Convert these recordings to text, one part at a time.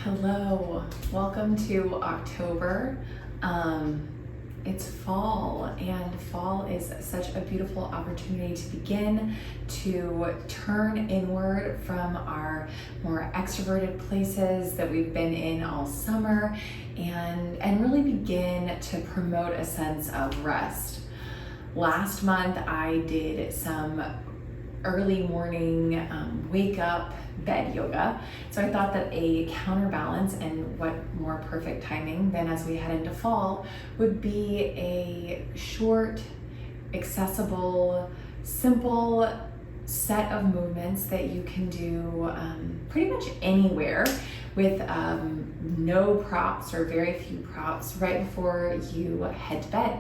Hello, welcome to October. It's fall, and fall is such a beautiful opportunity to begin to turn inward from our more extroverted places that we've been in all summer and really begin to promote a sense of rest. Last month I did some early morning wake up bed yoga. So I thought that a counterbalance, and what more perfect timing than as we head into fall, would be a short, accessible, simple set of movements that you can do pretty much anywhere with no props or very few props right before you head to bed.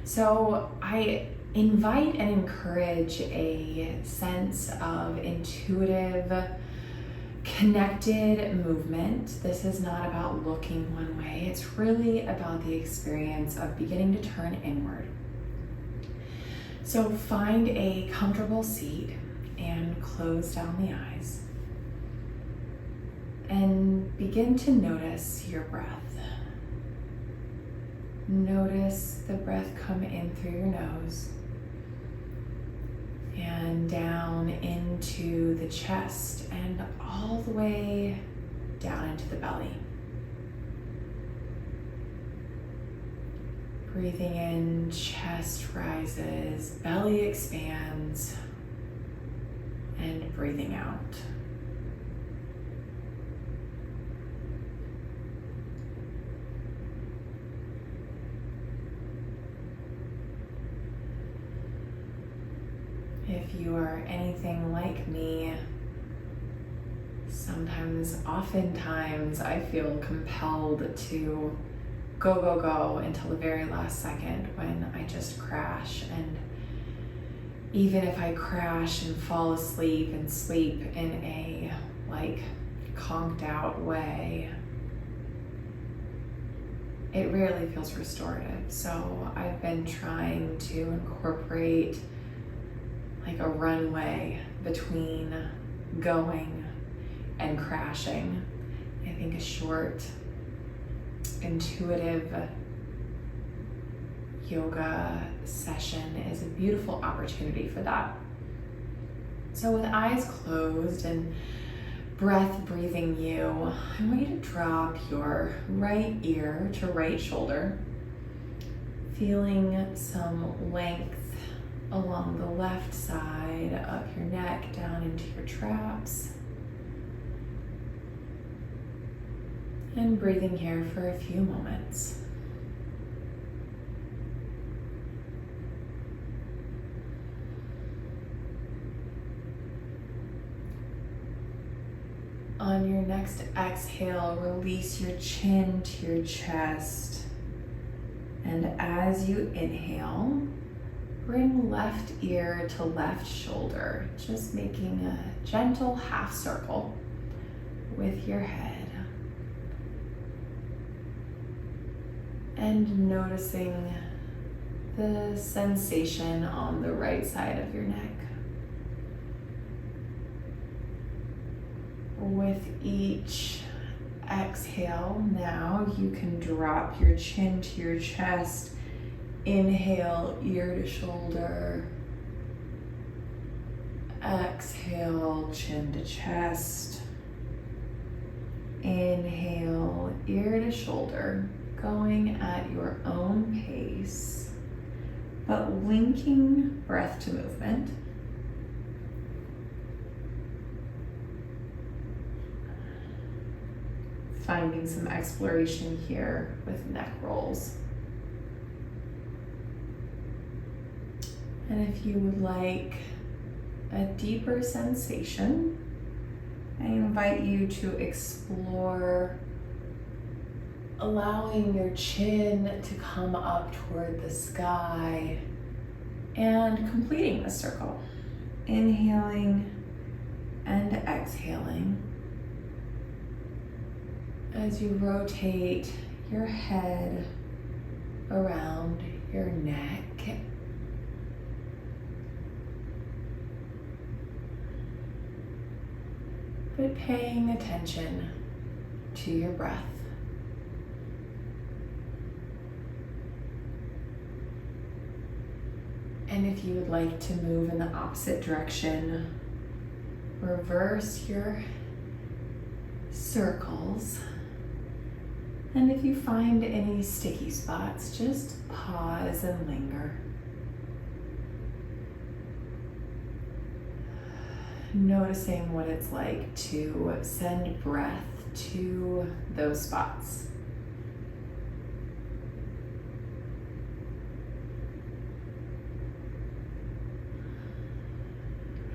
So I invite and encourage a sense of intuitive, connected movement. This is not about looking one way. It's really about the experience of beginning to turn inward. So find a comfortable seat and close down the eyes. And begin to notice your breath. Notice the breath come in through your nose and down into the chest and all the way down into the belly. Breathing in, chest rises, belly expands, and breathing out. If you are anything like me, oftentimes I feel compelled to go until the very last second when I just crash. And even if I crash and fall asleep and sleep in a conked out way, it rarely feels restorative. So I've been trying to incorporate a runway between going and crashing. I think a short, intuitive yoga session is a beautiful opportunity for that. So with eyes closed and breath breathing you, I want you to drop your right ear to right shoulder, feeling some length along the left side of your neck down into your traps. And breathing here for a few moments. On your next exhale, release your chin to your chest. And as you inhale, bring left ear to left shoulder, just making a gentle half circle with your head. And noticing the sensation on the right side of your neck. With each exhale, now you can drop your chin to your chest. Inhale, ear to shoulder. Exhale, chin to chest. Inhale, ear to shoulder, going at your own pace, but linking breath to movement. Finding some exploration here with neck rolls. And if you would like a deeper sensation, I invite you to explore allowing your chin to come up toward the sky and completing the circle. Inhaling and exhaling as you rotate your head around your neck. But paying attention to your breath. And if you would like to move in the opposite direction, reverse your circles. And if you find any sticky spots, just pause and linger. Noticing what it's like to send breath to those spots.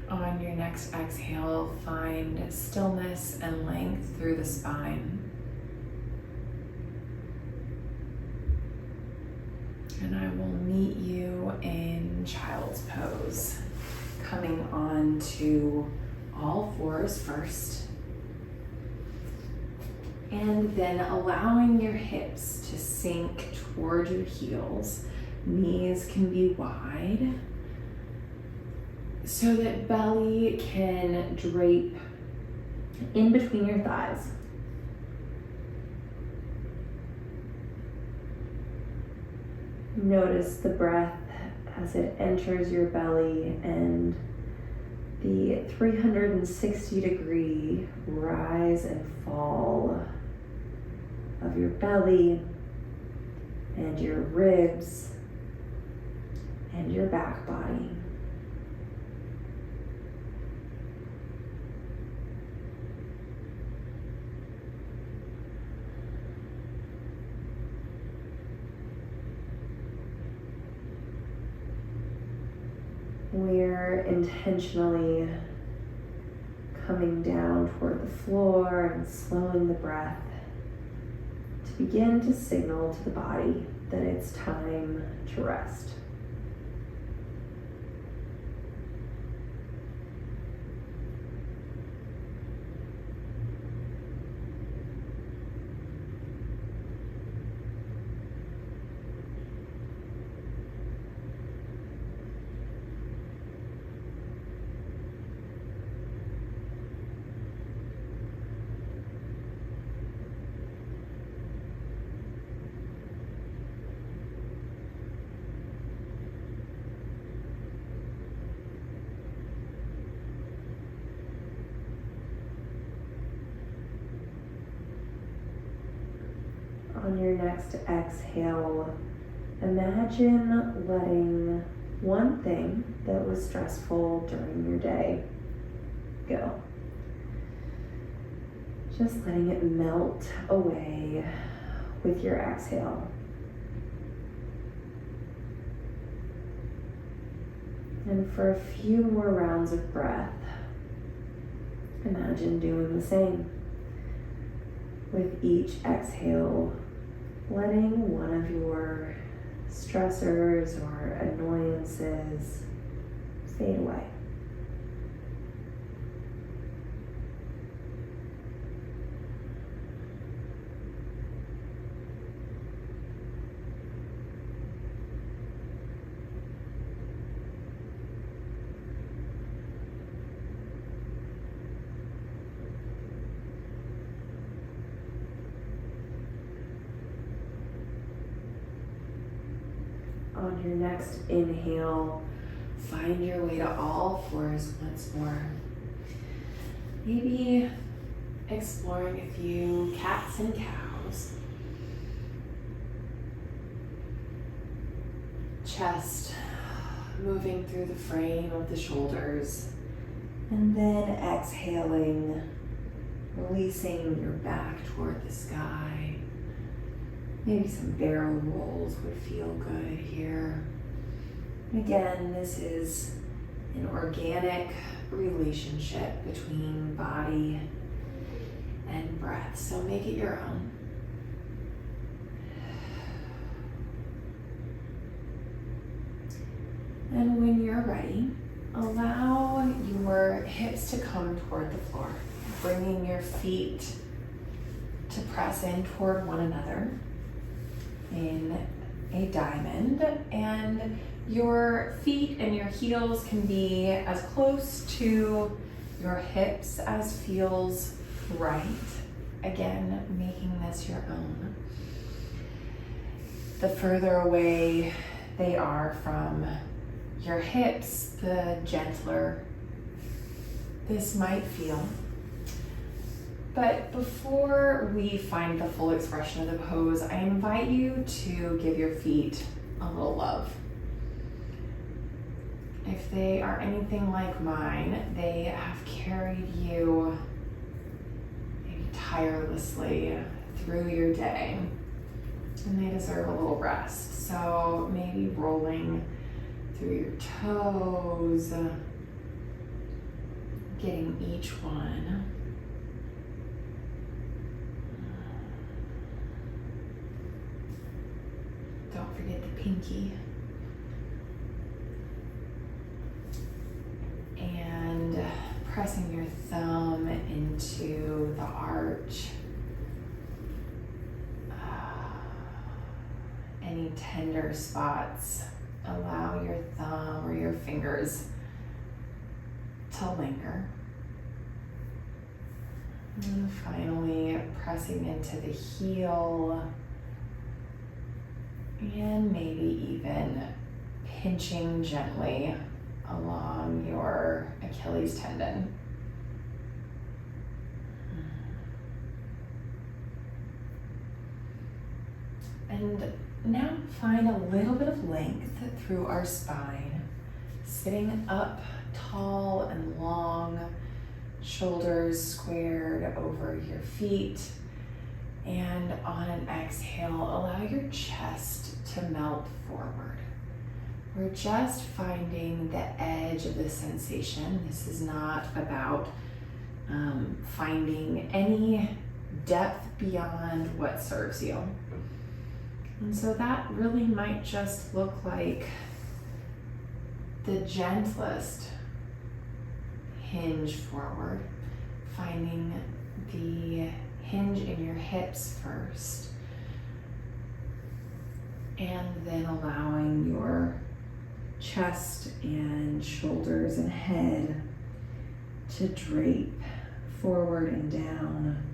On your next exhale, find stillness and length through the spine. And I will meet you in child's pose, coming on to all fours first. And then allowing your hips to sink toward your heels. Knees can be wide, so that belly can drape in between your thighs. Notice the breath as it enters your belly and the 360-degree rise and fall of your belly and your ribs and your back body. We're intentionally coming down toward the floor and slowing the breath to begin to signal to the body that it's time to rest. On your next exhale, imagine letting one thing that was stressful during your day go. Just letting it melt away with your exhale. And for a few more rounds of breath, imagine doing the same. With each exhale, letting one of your stressors or annoyances fade away. On your next inhale, find your way to all fours once more. Maybe exploring a few cats and cows. Chest moving through the frame of the shoulders. And then exhaling, releasing your back toward the sky. Maybe some barrel rolls would feel good here. Again, this is an organic relationship between body and breath, so make it your own. And when you're ready, allow your hips to come toward the floor, bringing your feet to press in toward one another in a diamond, and your feet and your heels can be as close to your hips as feels right. again, making this your own. The further away they are from your hips, the gentler this might feel. But before we find the full expression of the pose, I invite you to give your feet a little love. If they are anything like mine, they have carried you maybe tirelessly through your day, and they deserve a little rest. So maybe rolling through your toes, getting each one. Don't forget the pinky. And pressing your thumb into the arch. Any tender spots, allow your thumb or your fingers to linger. And finally, pressing into the heel, and maybe even pinching gently along your Achilles tendon. And now find a little bit of length through our spine, sitting up tall and long, shoulders squared over your feet. And on an exhale, allow your chest to melt forward. We're just finding the edge of the sensation. This is not about finding any depth beyond what serves you. And so that really might just look like the gentlest hinge forward, finding the hinge in your hips first, and then allowing your chest and shoulders and head to drape forward and down.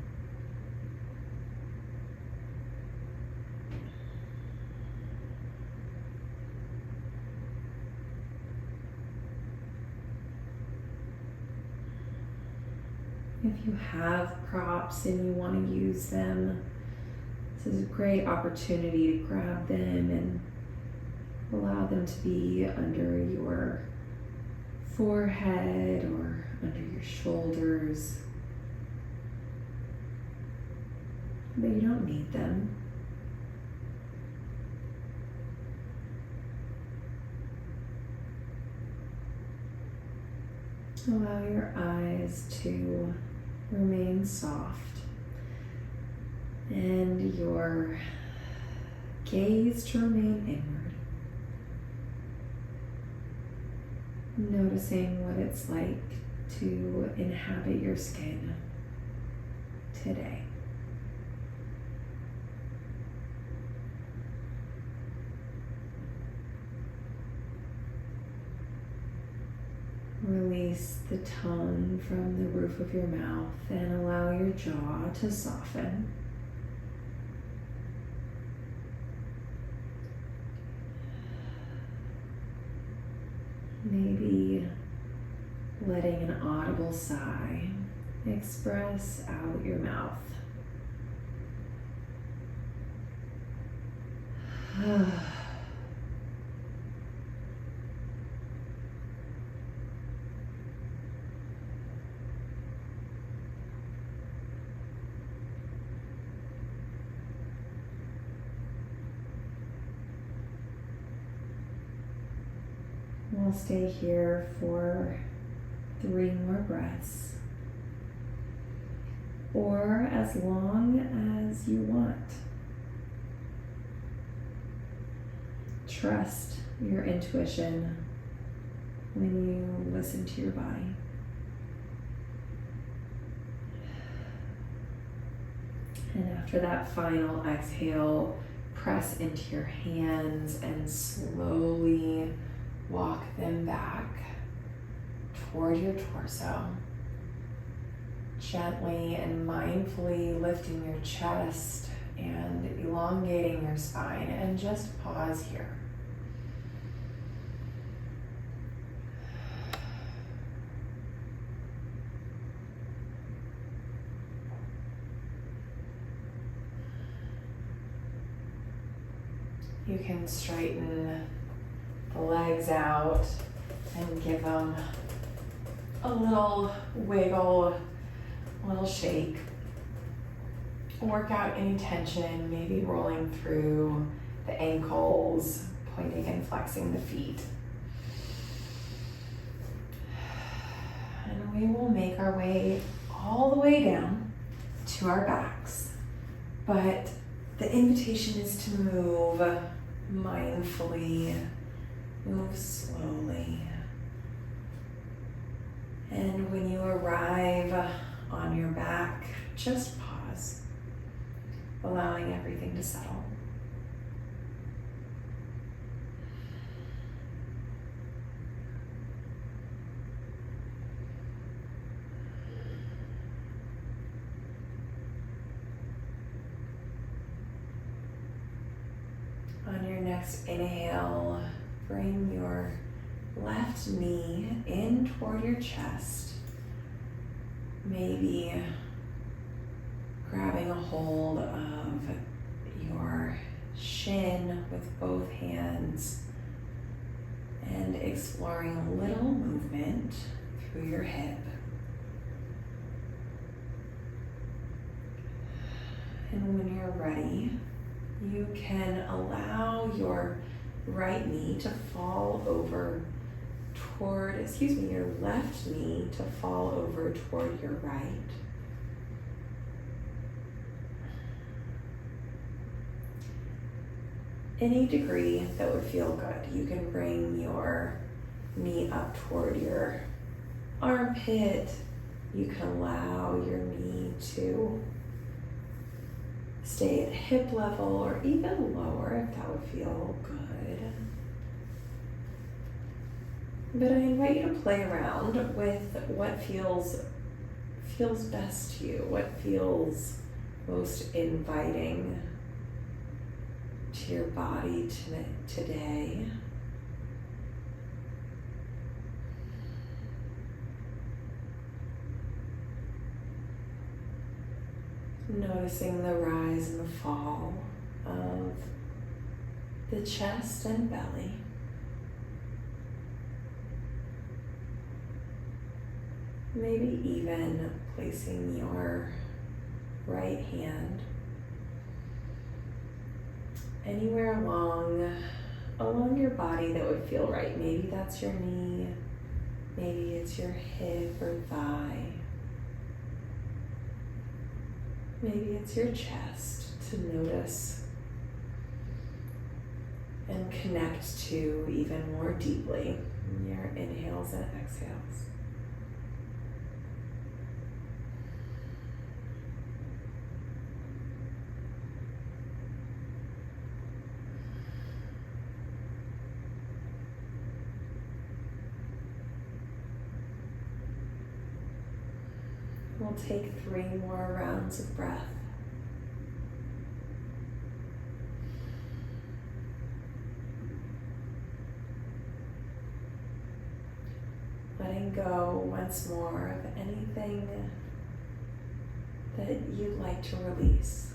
If you have props and you want to use them, this is a great opportunity to grab them and allow them to be under your forehead or under your shoulders. But you don't need them. Allow your eyes to remain soft and your gaze to remain inward, noticing what it's like to inhabit your skin today. Release the tongue from the roof of your mouth and allow your jaw to soften. Maybe letting an audible sigh express out your mouth. We'll stay here for 3 more breaths, or as long as you want. Trust your intuition when you listen to your body. And after that final exhale, press into your hands and slowly walk them back toward your torso. Gently and mindfully lifting your chest and elongating your spine, and just pause here. You can straighten the legs out and give them a little wiggle, a little shake. Work out any tension, maybe rolling through the ankles, pointing and flexing the feet. And we will make our way all the way down to our backs. But the invitation is to move mindfully, move slowly. And when you arrive on your back, just pause, allowing everything to settle. On your next inhale, bring your left knee in toward your chest, maybe grabbing a hold of your shin with both hands and exploring a little movement through your hip. And when you're ready, you can allow your right knee to fall over toward, your left knee to fall over toward your right. Any degree that would feel good. You can bring your knee up toward your armpit. You can allow your knee to stay at hip level or even lower if that would feel good. But I invite you to play around with what feels best to you, what feels most inviting to your body today. Noticing the rise and the fall of the chest and belly. Maybe even placing your right hand anywhere along your body that would feel right. Maybe that's your knee, maybe it's your hip or thigh. Maybe it's your chest to notice and connect to even more deeply in your inhales and exhales. We'll take 3 more rounds of breath. Letting go once more of anything that you'd like to release.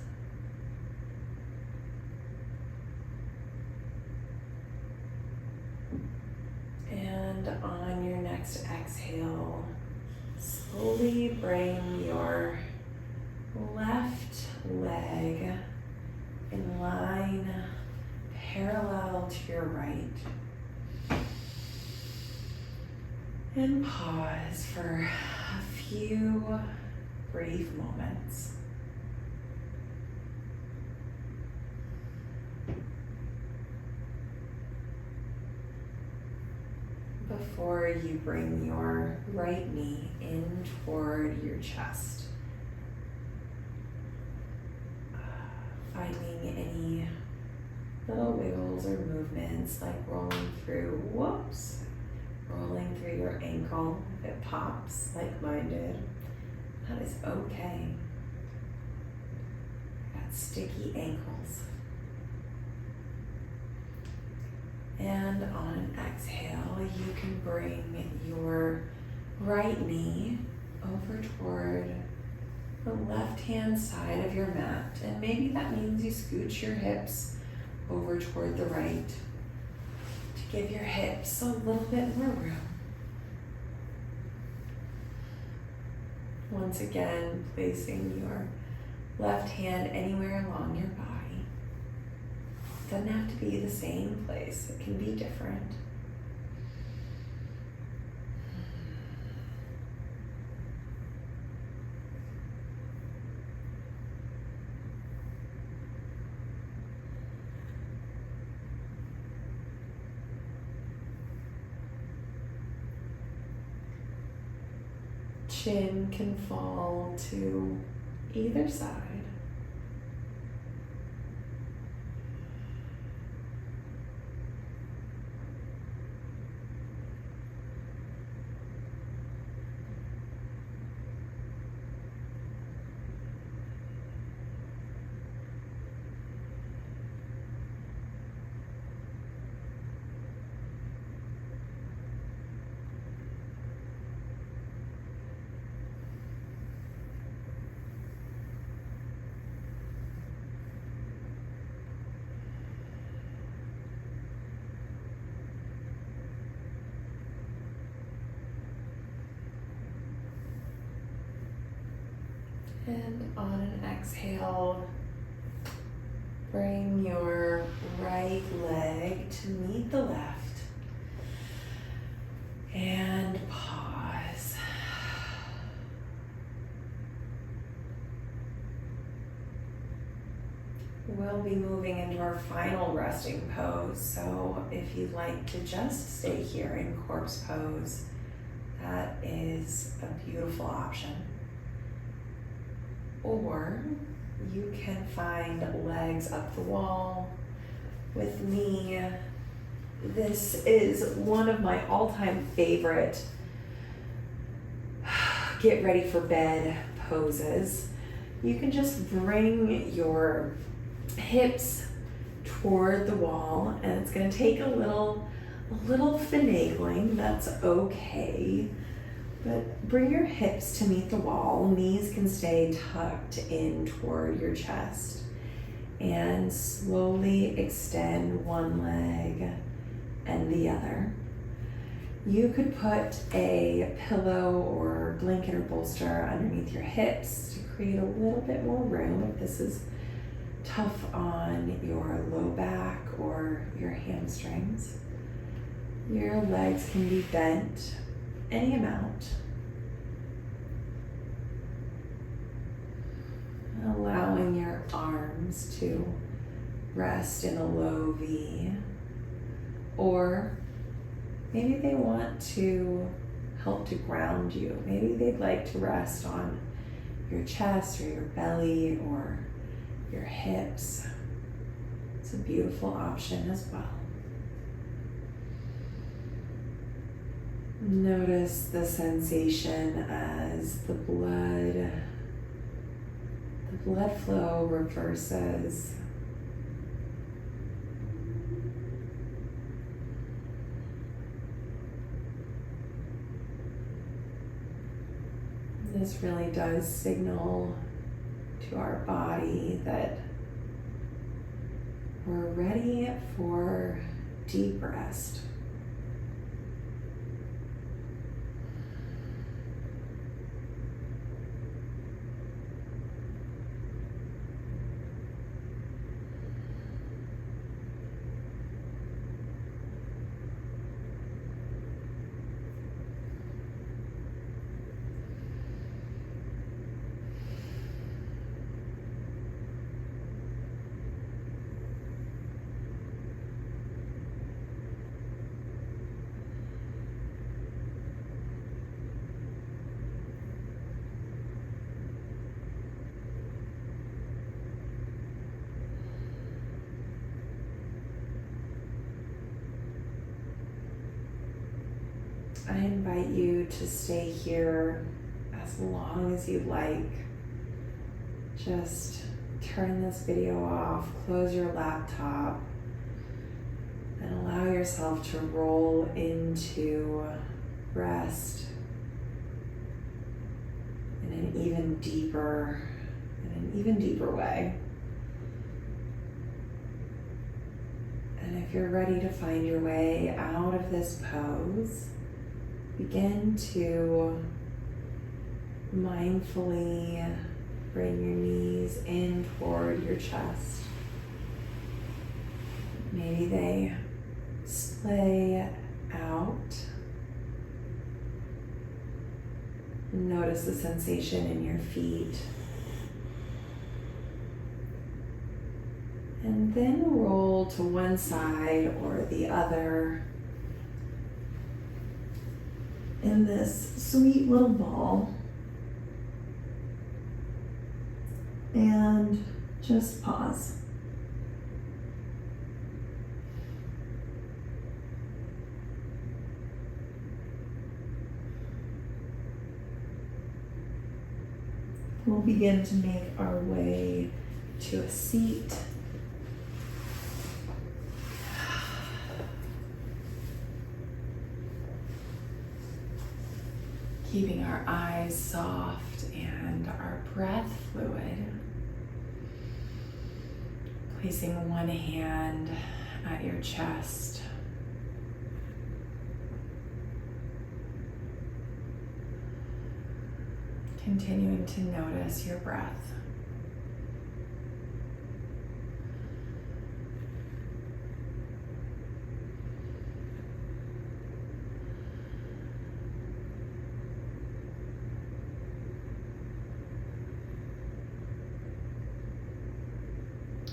And on your next exhale, slowly bring your left leg in line parallel to your right. And pause for a few brief moments. Before you bring your right knee in toward your chest. Finding any little wiggles or movements like rolling through your ankle if it pops like mine did. That is okay. Got sticky ankles. And on an exhale, you can bring your right knee over toward the left-hand side of your mat. And maybe that means you scooch your hips over toward the right to give your hips a little bit more room. Once again, placing your left hand anywhere along your body. Doesn't have to be the same place, it can be different. Chin can fall to either side. And on an exhale, bring your right leg to meet the left. And pause. We'll be moving into our final resting pose. So if you'd like to just stay here in corpse pose, that is a beautiful option. Or you can find legs up the wall. With me, this is one of my all-time favorite get ready for bed poses. You can just bring your hips toward the wall, and it's going to take a little finagling. That's okay. But bring your hips to meet the wall. Knees can stay tucked in toward your chest. And slowly extend one leg and the other. You could put a pillow or blanket or bolster underneath your hips to create a little bit more room if this is tough on your low back or your hamstrings. Your legs can be bent any amount. Allowing your arms to rest in a low V. Or maybe they want to help to ground you. Maybe they'd like to rest on your chest or your belly or your hips. It's a beautiful option as well. Notice the sensation as the blood flow reverses. This really does signal to our body that we're ready for deep rest. I invite you to stay here as as long as you'd like. Just turn this video off, close your laptop, and allow yourself to roll into rest in an even deeper way. And if you're ready to find your way out of this pose, begin to mindfully bring your knees in toward your chest. Maybe they splay out. Notice the sensation in your feet. And then roll to one side or the other in this sweet little ball. And just pause. We'll begin to make our way to a seat. Keeping our eyes soft and our breath fluid. Placing one hand at your chest. Continuing to notice your breath.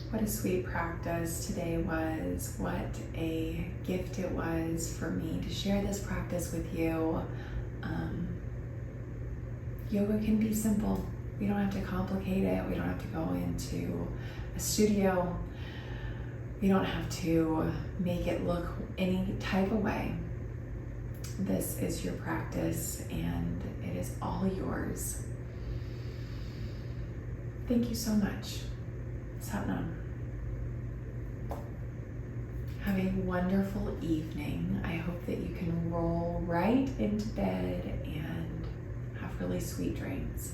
What a sweet practice today was. What a gift it was for me to share this practice with you. Yoga can be simple. We don't have to complicate it. We don't have to go into a studio. We don't have to make it look any type of way. This is your practice and it is all yours. Thank you so much. Satnam. Have a wonderful evening. I hope that you can roll right into bed and have really sweet dreams.